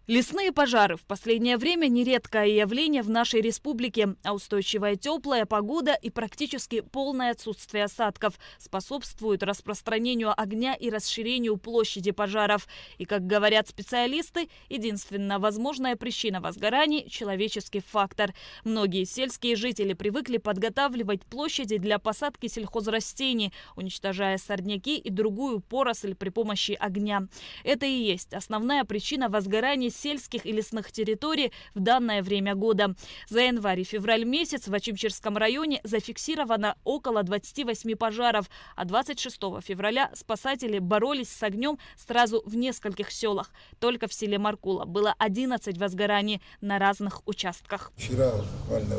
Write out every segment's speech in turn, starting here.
Лесные пожары в последнее время нередкое явление в нашей республике, а устойчивая теплая погода и практически полное отсутствие осадков способствуют распространению огня и расширению площади пожаров. И, как говорят специалисты, единственная возможная причина возгораний – человеческий фактор. Многие сельские жители привыкли подготавливать площади для посадки сельхозрастений, уничтожая сорняки и другую поросль при помощи огня. Это и есть основная причина возгораний сельских и лесных территорий в данное время года. За январь и февраль месяц в Очимчирском районе зафиксировано около 28 пожаров, а 26 февраля спасатели боролись с огнем сразу в нескольких селах. Только в селе Маркула было 11 возгораний на разных участках. Вчера, буквально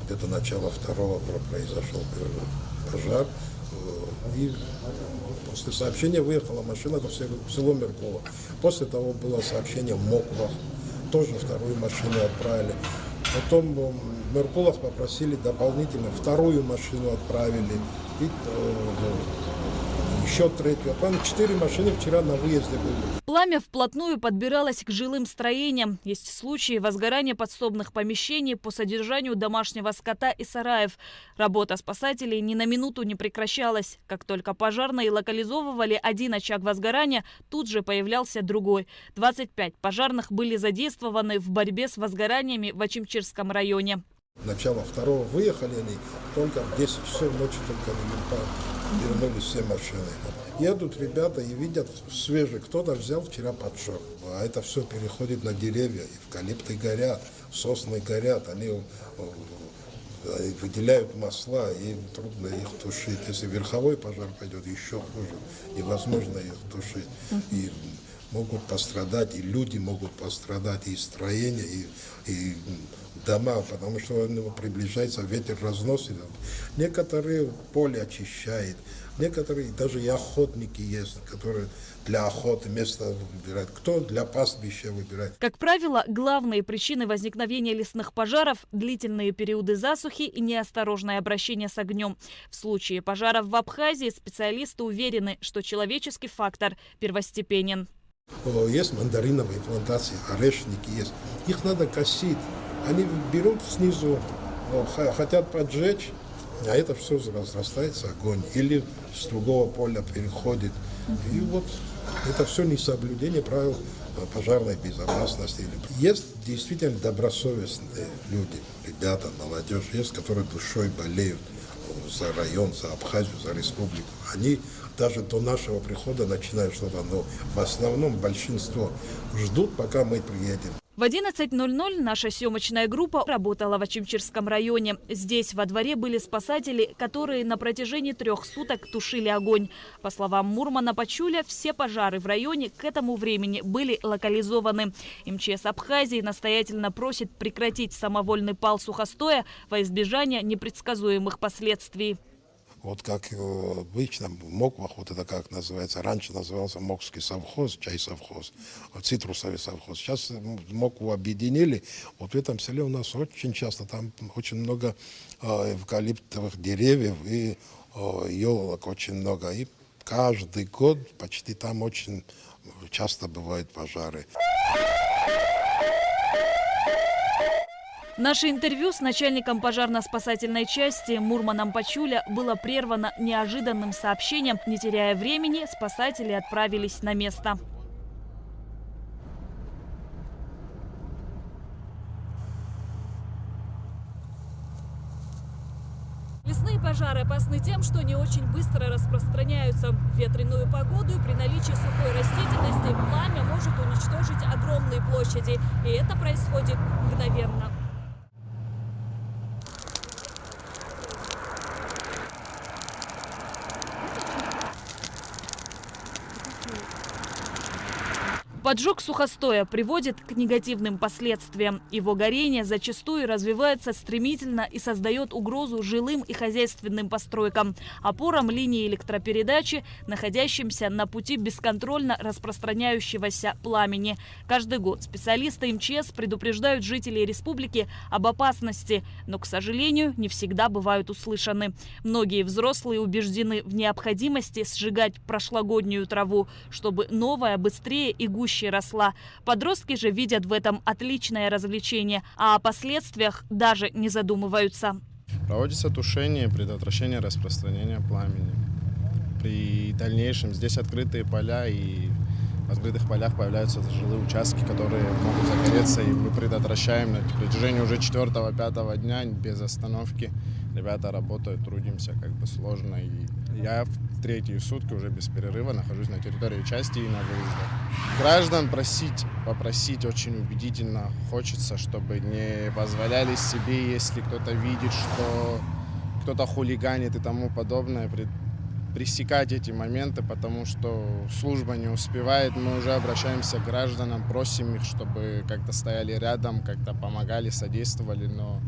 где-то начало второго, произошел пожар. И после сообщения выехала машина в село Меркулово. После того было сообщение в Моквах. Тоже вторую машину отправили. Потом в Меркулах попросили дополнительно, вторую машину отправили. И еще третью. 4 машины вчера на выезде были. Пламя вплотную подбиралось к жилым строениям. Есть случаи возгорания подсобных помещений по содержанию домашнего скота и сараев. Работа спасателей ни на минуту не прекращалась. Как только пожарные локализовывали один очаг возгорания, тут же появлялся другой. 25 пожарных были задействованы в борьбе с возгораниями в Очимчирском районе. Начало второго выехали они, только в 10 часов ночи только вернулись все машины. Едут ребята и видят свежий, кто-то взял вчера поджег. А это все переходит на деревья, эвкалипты горят, сосны горят, они выделяют масла, и трудно их тушить. Если верховой пожар пойдет, еще хуже, невозможно их тушить. И могут пострадать, и люди могут пострадать, и строения, и дома, потому что приближается, ветер разносит. Некоторые поле очищает, некоторые даже и охотники есть, которые для охоты место выбирают, кто для пастбища выбирает. Как правило, главные причины возникновения лесных пожаров – длительные периоды засухи и неосторожное обращение с огнем. В случае пожаров в Абхазии специалисты уверены, что человеческий фактор первостепенен. Есть мандариновые плантации, орешники есть. Их надо косить. Они берут снизу, хотят поджечь, а это все разрастается, огонь. Или с другого поля переходит. И вот это все несоблюдение правил пожарной безопасности. Есть действительно добросовестные люди, ребята, молодежь, есть, которые душой болеют за район, за Абхазию, за республику. Они даже до нашего прихода начинают что-то, но в основном большинство ждут, пока мы приедем. В 11:00 наша съемочная группа работала в Очимчирском районе. Здесь во дворе были спасатели, которые на протяжении 3 суток тушили огонь. По словам Мурмана Пачуля, все пожары в районе к этому времени были локализованы. МЧС Абхазии настоятельно просит прекратить самовольный пал сухостоя во избежание непредсказуемых последствий. Вот как обычно в Моквах, вот это как называется, раньше назывался Мокский совхоз, чай-совхоз, цитрусовый совхоз. Сейчас Мокву объединили. Вот в этом селе у нас очень часто, там очень много эвкалиптовых деревьев и елок очень много. И каждый год почти там очень часто бывают пожары. Наше интервью с начальником пожарно-спасательной части Мурманом Пачуля было прервано неожиданным сообщением. Не теряя времени, спасатели отправились на место. Лесные пожары опасны тем, что не очень быстро распространяются. В ветреную погоду и при наличии сухой растительности пламя может уничтожить огромные площади. И это происходит мгновенно. Поджог сухостоя приводит к негативным последствиям. Его горение зачастую развивается стремительно и создает угрозу жилым и хозяйственным постройкам, опорам линии электропередачи, находящимся на пути бесконтрольно распространяющегося пламени. Каждый год специалисты МЧС предупреждают жителей республики об опасности, но, к сожалению, не всегда бывают услышаны. Многие взрослые убеждены в необходимости сжигать прошлогоднюю траву, чтобы новая быстрее и гуще проще росла. Подростки же видят в этом отличное развлечение, а о последствиях даже не задумываются. Проводится тушение и предотвращение распространения пламени. При дальнейшем здесь открытые поля, и в открытых полях появляются жилые участки, которые могут загореться, и мы предотвращаем на протяжении уже 4-5 дня без остановки. Ребята работают, трудимся, как бы сложно. И я в 3-й сутки уже без перерыва нахожусь на территории части и на выездах. Граждан попросить очень убедительно хочется, чтобы не позволяли себе, если кто-то видит, что кто-то хулиганит и тому подобное, пресекать эти моменты, потому что служба не успевает. Мы уже обращаемся к гражданам, просим их, чтобы как-то стояли рядом, как-то помогали, содействовали, но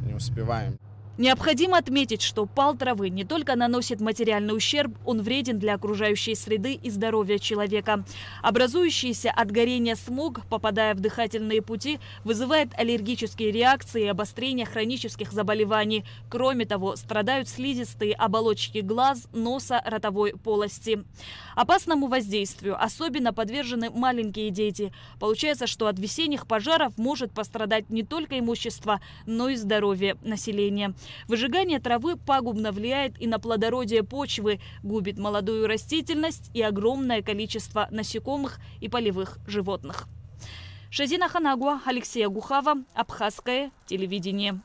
не успеваем. Необходимо отметить, что пал травы не только наносит материальный ущерб, он вреден для окружающей среды и здоровья человека. Образующийся от горения смог, попадая в дыхательные пути, вызывает аллергические реакции и обострение хронических заболеваний. Кроме того, страдают слизистые оболочки глаз, носа, ротовой полости. Опасному воздействию особенно подвержены маленькие дети. Получается, что от весенних пожаров может пострадать не только имущество, но и здоровье населения. Выжигание травы пагубно влияет и на плодородие почвы, губит молодую растительность и огромное количество насекомых и полевых животных. Шазина Ханагуа, Алексей Агухава, Абхазское телевидение.